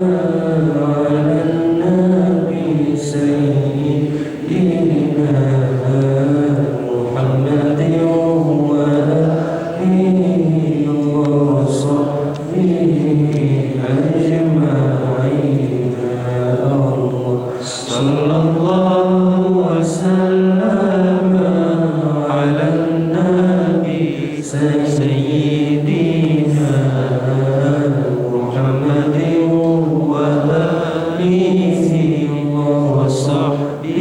على النبي سيدنا محمد وآله وصحبه أجمعين. صلى الله وسلم على النبي سيدنا محمد وآله وصحبه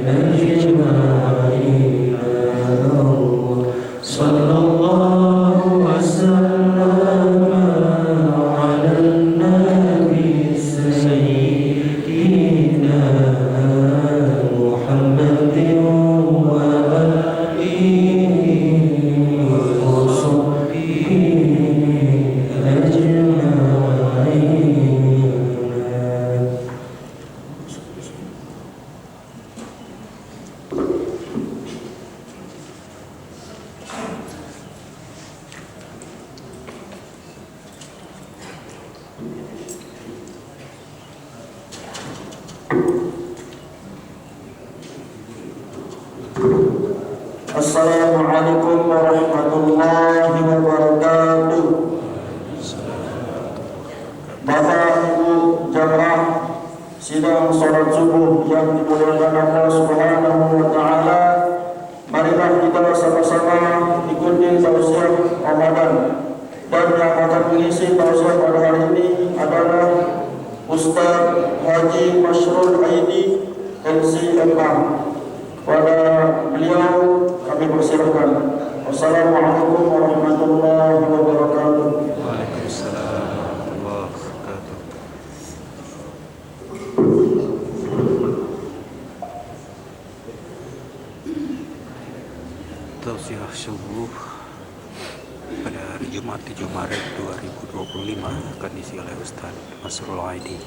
أجمعين. صلى الله وسلم على النبي سيدنا محمد وآله وصحبه أجمعين. Assalamualaikum warahmatullahi wabarakatuh. Bapak Ibu jamaah sidang salat subuh yang dimuliakan Allah Subhanahu wa taala, marilah kita sama-sama ikuti tausiah Ramadan. Dan yang akan mengisi tausiah pada hari ini adalah Ustaz Haji Mashrul Aidi LC-MA. Pada beliau kami persilahkan. Wassalamualaikum warahmatullahi wabarakatuh. Waalaikumsalam warahmatullahi wabarakatuh. Tausiah subuh pada hari Jumat 7 Maret 2025 akan diisi oleh Ustaz Mashrul Aidi.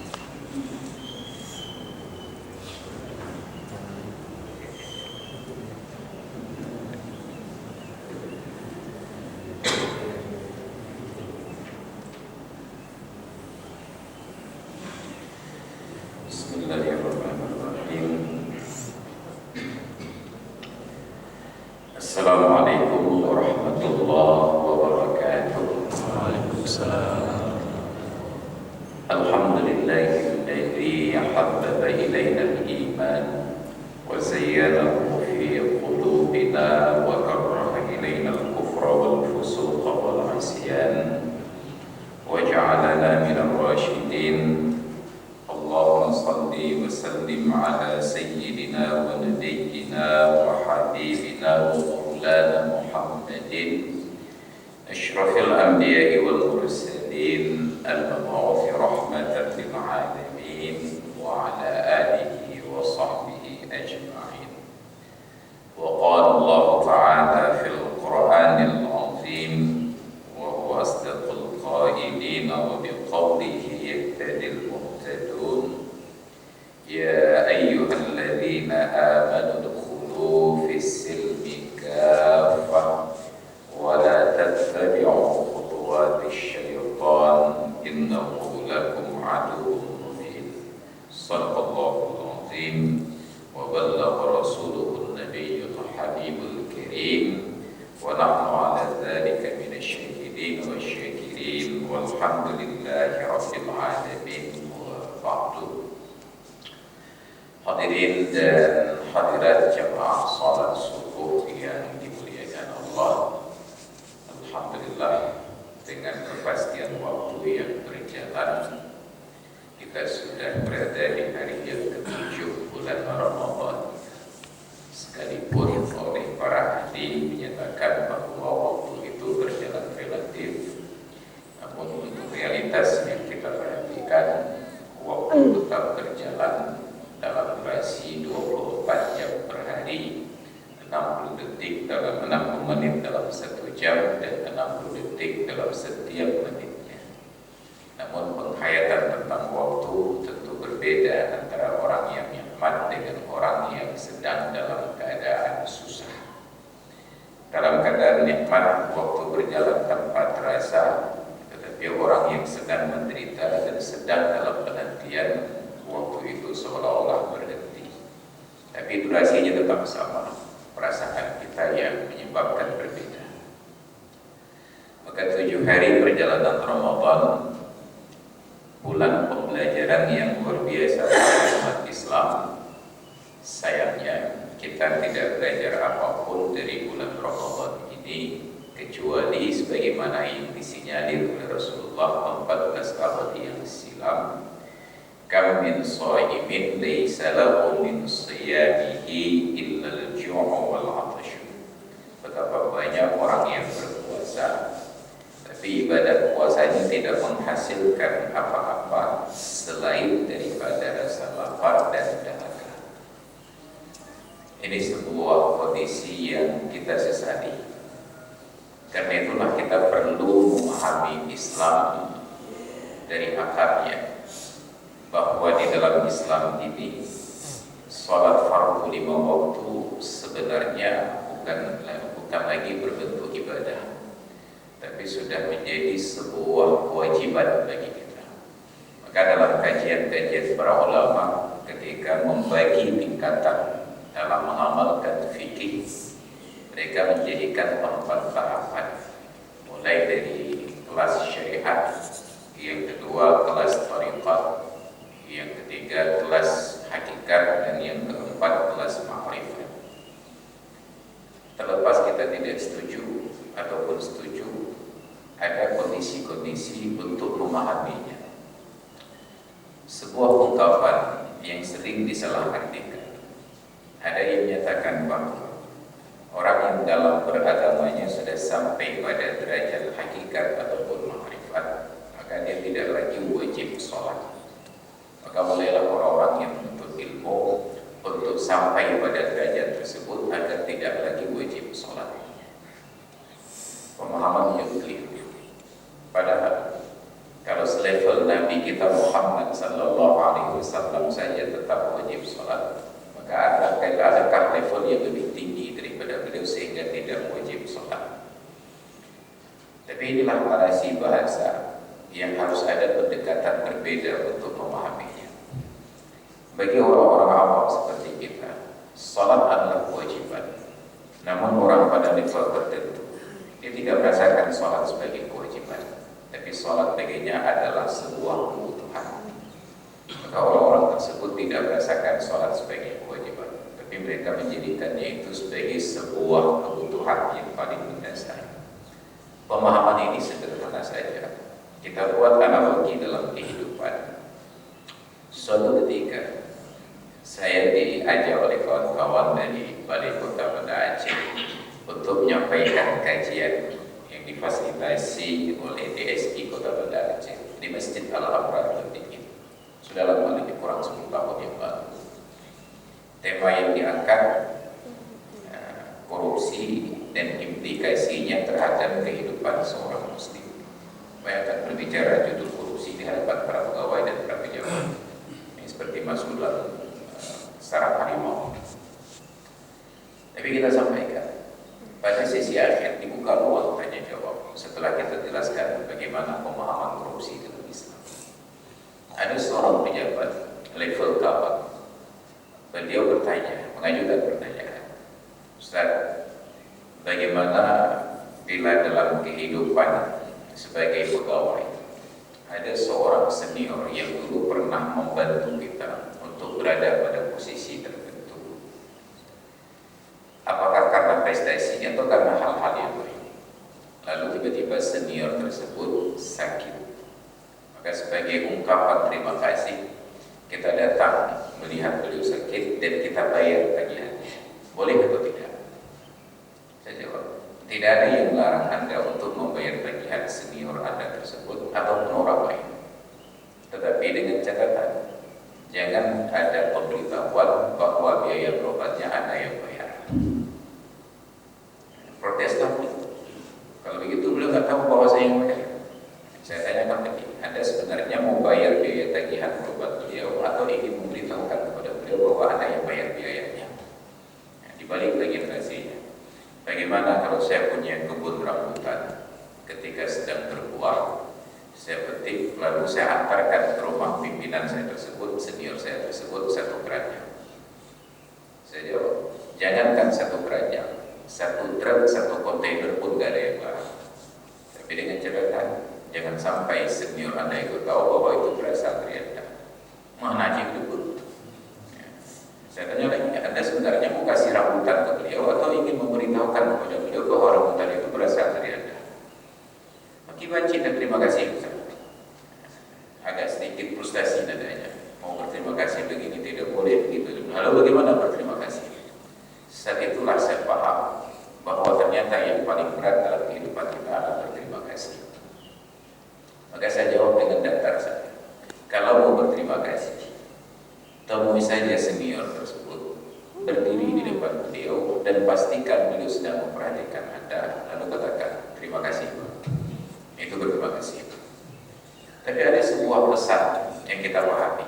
Bismillahirrahmanirrahim. Assalamualaikum warahmatullahi wabarakatuh. Waalaikumsalam. Alhamdulillahilladzi habbaba ilaina al-iman wa zayyanahu fi qulubina wa karraha ilaina al-kufra wal fusuqa wal 'isyan wa ja'alana minal rasyidin. Allahumma salli wa sallim ala sayyidina wa nabiyyina wa habibina wa maulana Muhammadin asyrafil anbiya'i wal mursalin al-mab'uthi rahmatan lil alamin wa ala alihi wa sahbihi ajma'in. Wa qala Allah ta'ala fil Qur'anil 'azim wa huwa asdaqul qailin wa biqawlihi yahtadil muhtadun. Ya ayyuhalladzina amanu udkhulu fis silmi kaffah wa la tattabi'u khutuwatish syaitan innahu lakum aduwwun mubin. Shadaqallahul azim wa ballagha rasuluhun nabiyyul habibul karim wa nahnu ala dzalika minasy syahidin wasyakirin walhamdulillahi rabbil alamin. Wa ba'du. Hadirin dan hadirat jamaah salat subuh yang dimuliakan Allah, alhamdulillah dengan kepastian waktu yang berjalan kita sudah berada di hari yang ke-7 bulan Ramadan. Sekalipun oleh para ahli menyatakan bahwa waktu itu berjalan relatif, namun untuk realitas yang kita perhatikan, waktu tetap berjalan dalam durasi 24 jam per hari, 60 detik dalam 60 menit dalam 1 jam dan 60 detik dalam setiap menitnya. Namun penghayatan tentang waktu tentu berbeda antara orang yang nikmat dengan orang yang sedang dalam keadaan susah. Dalam keadaan nikmat, waktu berjalan tanpa terasa, tetapi orang yang sedang menderita dan sedang sedang dalam penantian, waktu itu seolah-olah berhenti. Tapi durasinya tetap sama, perasaan kita yang menyebabkan berbeda. Maka 7 hari perjalanan Ramadan, bulan pembelajaran yang luar biasa bagi umat Islam, sayangnya kita tidak belajar apapun dari bulan Ramadan ini kecuali sebagaimana yang disinyalir oleh Rasulullah 14 abad yang silam, kam min shaimin laysa lahu min siyamihi illa al-ju' wal 'atash. Betapa banyak orang yang berpuasa tapi ibadat puasanya tidak menghasilkan apa-apa selain daripada rasa lapar dan dahaga. Ini sebuah kondisi yang kita sesali. Karena itulah kita perlu memahami Islam dari akarnya, bahwa di dalam Islam ini sholat fardu 5 waktu sebenarnya bukan lagi berbentuk ibadah, tapi sudah menjadi sebuah kewajiban bagi kita. Maka dalam kajian-kajian para ulama ketika membagi tingkatan dalam mengamalkan fikih, mereka menjadikan 4 tahapan, mulai dari kelas syariat, yang kedua kelas thariqat, yang ketiga kelas hakikat, dan yang keempat kelas ma'rifat. Terlepas kita tidak setuju ataupun setuju, ada kondisi-kondisi untuk memahaminya. Sebuah ungkapan yang sering disalahartikan, ada yang menyatakan bahwa orang yang dalam beragamanya sudah sampai pada derajat hakikat ataupun ma'rifat, maka dia tidak lagi wajib sholat. Maka mulailah orang-orang yang menuntut ilmu untuk sampai pada derajat tersebut agar tidak lagi wajib sholat. Pemahaman yang keliru. Padahal kalau selevel Nabi kita Muhammad sallallahu alaihi wasallam saja tetap wajib sholat, maka adakah level yang lebih tinggi daripada beliau sehingga tidak wajib sholat? Tapi inilah narasi bahasa yang harus ada pendekatan berbeda untuk memahaminya. Bagi orang-orang awam seperti kita, sholat adalah kewajiban. Namun orang pada level tertentu, dia tidak merasakan sholat sebagai kewajiban, tapi sholat baginya adalah sebuah kebutuhan. Maka orang-orang tersebut tidak merasakan sholat sebagai kewajiban, tapi mereka menjadikannya itu sebagai sebuah kebutuhan yang paling mendasar. Pemahaman ini sederhana saja. Kita buat analogi dalam kehidupan. Suatu ketika saya diajak oleh kawan-kawan dari Balai Kota Banda Aceh untuk menyampaikan kajian yang difasilitasi oleh DSI Kota Banda Aceh di Masjid Al-Abrar Lebih. Sudah lama, lebih kurang 10 tahun yang lalu. Tema yang diangkat korupsi dan implikasinya terhadap kehidupan seorang muslim. Bayangkan berbicara judul korupsi di hadapan para pegawai dan para pejabat, ini seperti masuk dalam saraf harimau. Tapi kita sampaikan pada sesi akhir dibuka ruang tanya jawab setelah kita jelaskan bagaimana pemahaman korupsi dalam Islam. Ada seorang pejabat level kabak, beliau bertanya, mengajukan pertanyaan, Ustaz, bagaimana bila dalam kehidupan sebagai pegawai ada seorang senior yang dulu pernah membantu kita untuk berada pada posisi tertentu, apakah karena prestasinya atau karena hal-hal yang lain, lalu tiba-tiba senior tersebut sakit, maka sebagai ungkapan terima kasih kita datang melihat beliau sakit dan kita bayar tagihannya, boleh atau tidak? Saya jawab, tidak ada yang melarang Anda untuk membayar tagihan senior Anda tersebut ataupun orang lain, tetapi dengan catatan jangan ada pemberitahuan bahwa biaya berobatnya Anda yang bayar. Protes kami. Kalau begitu beliau nggak tahu bahwa saya yang bayar. Saya tanyakan lagi, Anda sebenarnya mau bayar biaya tagihan berobat beliau atau ingin memberitahukan kepada beliau bahwa Anda yang bayar biayanya? Nah, dibalik lagi narasinya. Bagaimana kalau saya punya kebun rambutan, ketika sedang berbuah Saya petik, lalu saya antarkan ke rumah pimpinan saya tersebut, senior saya tersebut, satu keranjang. Saya jawab, jangankan satu keranjang, satu truk, satu kontainer pun gak ada yang larang. Tapi dengan catatan, jangan sampai senior Anda itu tahu bahwa itu berasal dari Anda. Mana aja debut. Saya tanya lagi, Anda sebenarnya mau kasih rambutan ke beliau atau ingin memberitahukan kepada beliau bahwa rambutan itu berasal dari Anda? Akibat cinta, terima kasih Ustaz. Agak sedikit frustasi nadanya. Mau berterima kasih begini tidak boleh begitu. Lalu bagaimana berterima kasih? Saat itulah saya paham bahwa ternyata yang paling berat dalam kehidupan kita adalah berterima kasih. Maka saya jawab dengan datar saja. Kalau mau berterima kasih, temui saja senior tersebut, berdiri di depan beliau dan pastikan beliau sedang memperhatikan Anda, lalu katakan terima kasih. Itu berterima kasih. Tapi ada sebuah pesan yang kita pahami,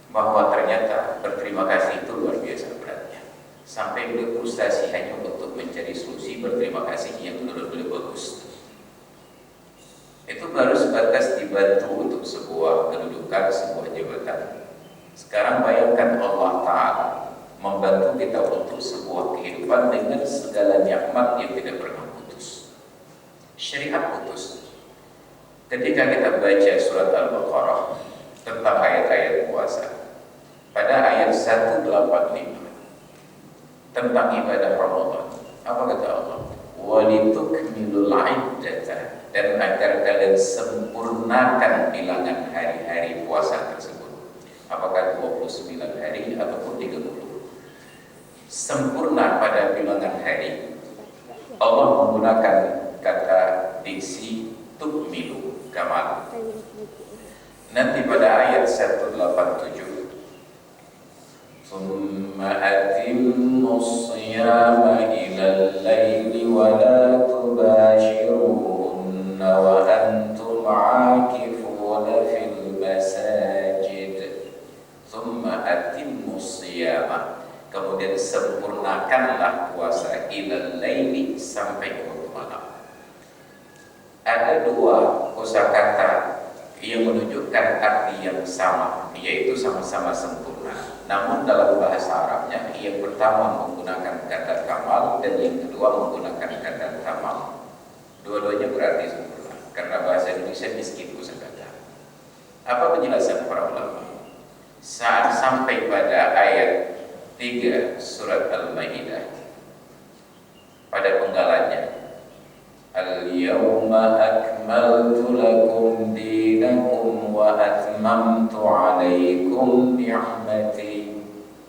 bahwa ternyata berterima kasih itu luar biasa beratnya. Sampai beliau frustasi hanya untuk mencari solusi berterima kasih yang menurut beliau bagus. Itu baru sebatas dibantu untuk sebuah kedudukan, sebuah jabatan. Sekarang bayangkan Allah Ta'ala membantu kita untuk sebuah kehidupan dengan segala nikmat yang tidak pernah putus. Syariat putus. Ketika kita baca surat Al-Baqarah tentang ayat-ayat puasa, pada ayat 185 tentang ibadah Ramadan, apa kata Allah? Walitukmilul iddata, dan agar kalian sempurnakan bilangan hari-hari puasa tersebut. Apakah 29 hari ataupun 30? Sempurna pada bilangan hari. Allah menggunakan kata diksi tukmilu, kamal. Nanti pada ayat 187, Summa atimmus siyama ilal layli wa la tubashirunna wa antum aakifuna fil masajid. Summa atimmus siyama, kemudian sempurnakanlah puasa ilal layli, sampai ke waktu malam. Ada dua kosakata yang menunjukkan arti yang sama, yaitu sama-sama sempurna. Namun dalam bahasa Arabnya, yang pertama menggunakan kata kamal dan yang kedua menggunakan kata tamal. Dua-duanya berarti sempurna, karena bahasa Indonesia miskin kosakata. Apa penjelasan para ulama? Saat sampai pada ayat 3 surat Al-Maidah, pada penggalannya, Al-yawma akmaltu lakum dinakum wa atmamtu alaikum ni'mati.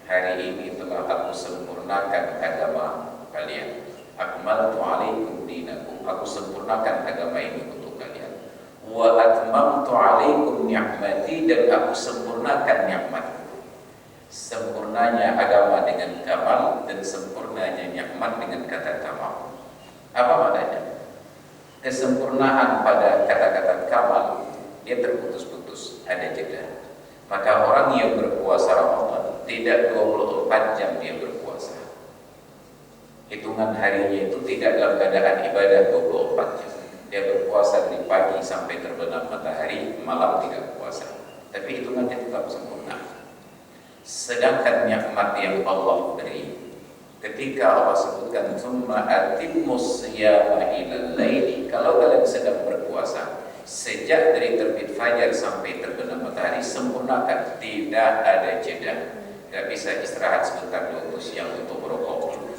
Hari ini telah aku sempurnakan agama kalian. Akmaltu alaikum dinakum, aku sempurnakan agama ini untuk kalian. Wa atmamtu alaikum ni'mati, dan aku sempurnakan nikmatku. Sempurnanya agama dengan kamal dan sempurnanya nikmat dengan kata tamal. Apa maknanya? Kesempurnaan pada kata-kata kamal, dia terputus-putus, ada jeda. Maka orang yang berpuasa Ramadan tidak 24 jam dia berpuasa. Hitungan harinya itu tidak dalam keadaan ibadah 24 jam. Dia berpuasa dari pagi sampai terbenam matahari, malam tidak puasa. Tapi hitungannya tetap sempurna. Sedangkan nikmat yang Allah beri, ketika Allah sebutkan summa atimmus siyama ilal laili, kalau kalian sedang berpuasa sejak dari terbit fajar sampai terbenam matahari, sempurnakan, tidak ada jeda. Gak bisa istirahat sebentar dulu siang untuk merokok dulu.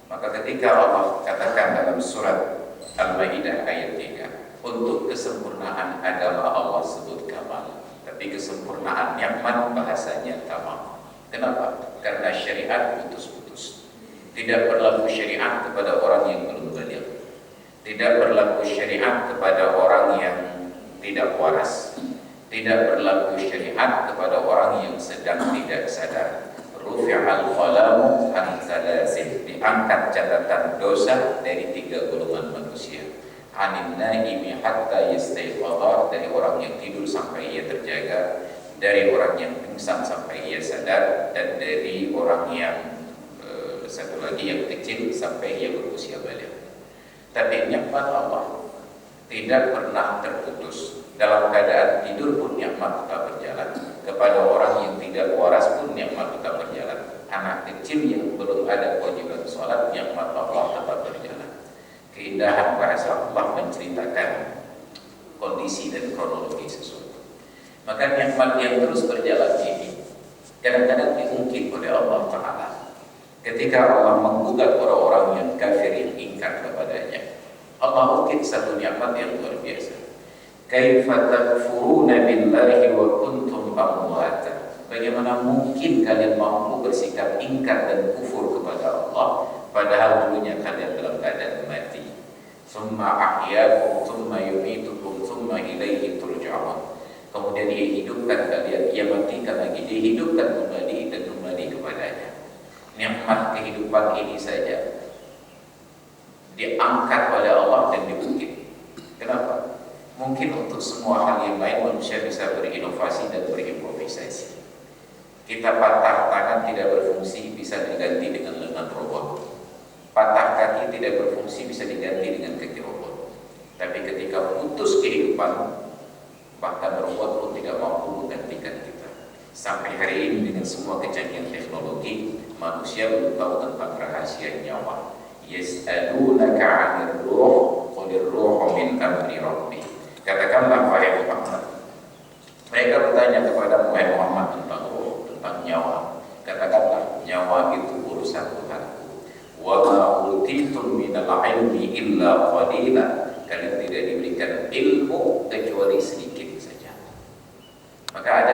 Maka ketika Allah katakan dalam surat Al-Maidah ayat 3, untuk kesempurnaan agama Allah sebut kamal, tapi kesempurnaan nikmat bahasanya tamam. Kenapa? Karena syariat putus-putus. Tidak berlaku syariat kepada orang yang belum baligh. Tidak berlaku syariat kepada orang yang tidak waras. Tidak berlaku syariat kepada orang yang sedang tidak sadar. Rufi'al qalamu an thalathin, diangkat catatan dosa dari 3 golongan manusia. Anin naimi hatta yastayqadha, dari orang yang tidur sampai ia terjaga, dari orang yang pingsan sampai ia sadar, dan dari orang yang satu lagi yang kecil sampai ia berusia balik. Tapi nikmat Allah tidak pernah terputus. Dalam keadaan tidur pun nikmat tetap berjalan. Kepada orang yang tidak waras pun nikmat tetap berjalan. Anak kecil yang belum ada kewajiban sholat, nikmat Allah tetap berjalan. Keindahan bahasa Allah menceritakan kondisi dan kronologi sesuatu. Maka nikmat yang terus berjalan ini kadang-kadang diungkit oleh Allah Ta'ala ketika Allah menggugat orang-orang yang kafir yang ingkar kepadanya. Allah ungkit satu nikmat yang luar biasa. Kaifa takfuruna billahi wa kuntum amwata. Bagaimana mungkin kalian mampu bersikap ingkar dan kufur kepada Allah padahal dulunya kalian dalam keadaan mati. Summa ahyakum summa yumitukum summa ilaihi turja'un. Kemudian dia hidupkan kalian, dia matikan lagi, dia hidupkan kembali dan kembali kepadanya. Nikmat kehidupan ini saja diangkat oleh Allah dan diungkit. Kenapa? Mungkin untuk semua hal yang lain manusia bisa berinovasi dan berimprovisasi. Kita patah tangan tidak berfungsi bisa diganti dengan lengan robot. Patah kaki tidak berfungsi bisa diganti dengan kaki robot. Tapi ketika putus kehidupan, bahkan robot pun tidak mampu menggantikan kita. Sampai hari ini dengan semua kecanggihan teknologi, manusia belum tahu tentang rahasia nyawa. Yas'alunaka 'anir ruh, qulir ruhu min amri rabbi. Katakanlah wahai Muhammad, mereka bertanya kepada wahai Muhammad tentang ruh, tentang nyawa. Katakanlah nyawa itu urusan Tuhanku. Wa ma utitum minal ilmi illa qalila. Kalian tidak diberikan ilmu kecuali sedikit saja. Maka ada